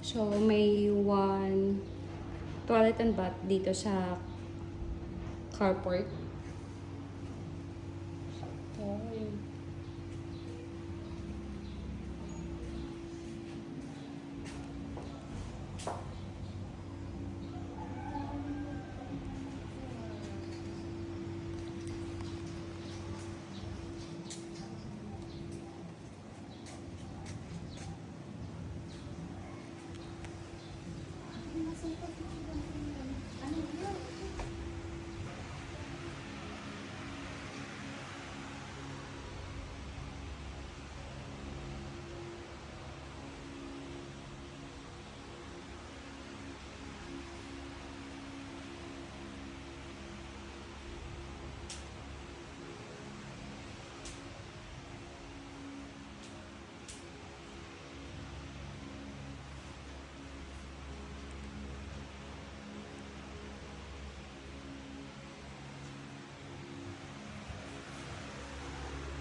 So, may one toilet and bath dito sa carport.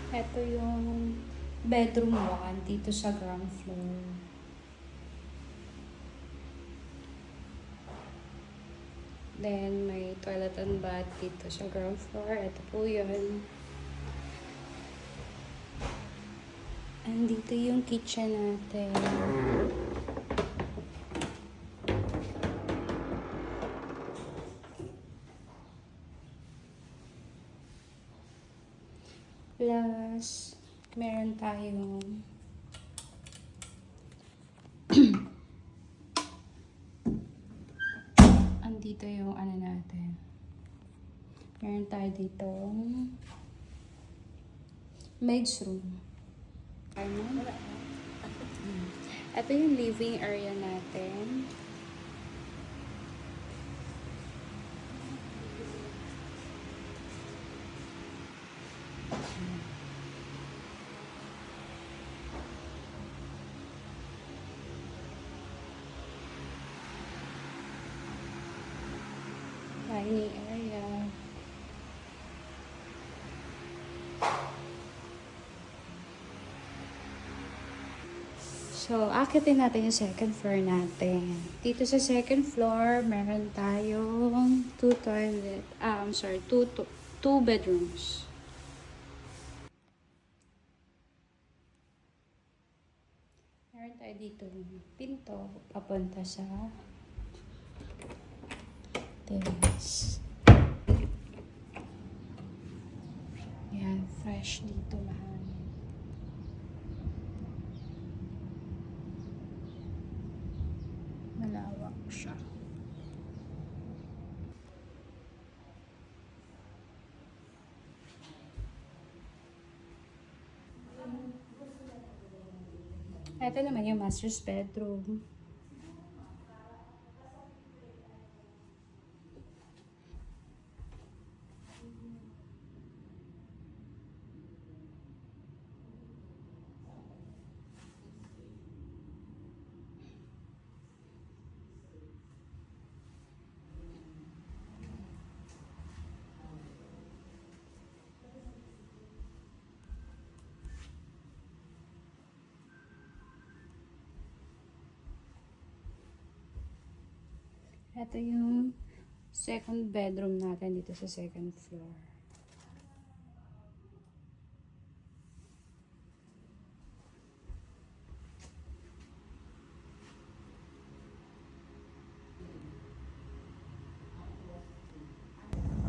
Ito yung bedroom 1 dito sa ground floor. Then, may toilet and bath dito sa ground floor. Ito po yun. Andito yung kitchen natin. Plus, meron tayong andito yung ano natin. Meron tayo dito maid's room. Ito yung living area natin. Dining area. So, akitin natin yung second floor natin. Dito sa second floor, meron tayong two bedrooms. Meron tayo dito pinto papunta sa terrace. Yan, fresh dito mahangin. Malawak siya. Ito naman yung master's bedroom. Ito yung second bedroom natin dito sa second floor.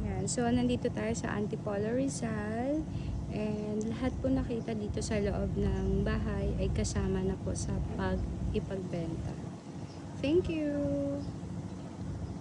Yan. So, nandito tayo sa Antipolo Rizal. And lahat po nakita dito sa loob ng bahay ay kasama na po sa ipagbenta. Thank you!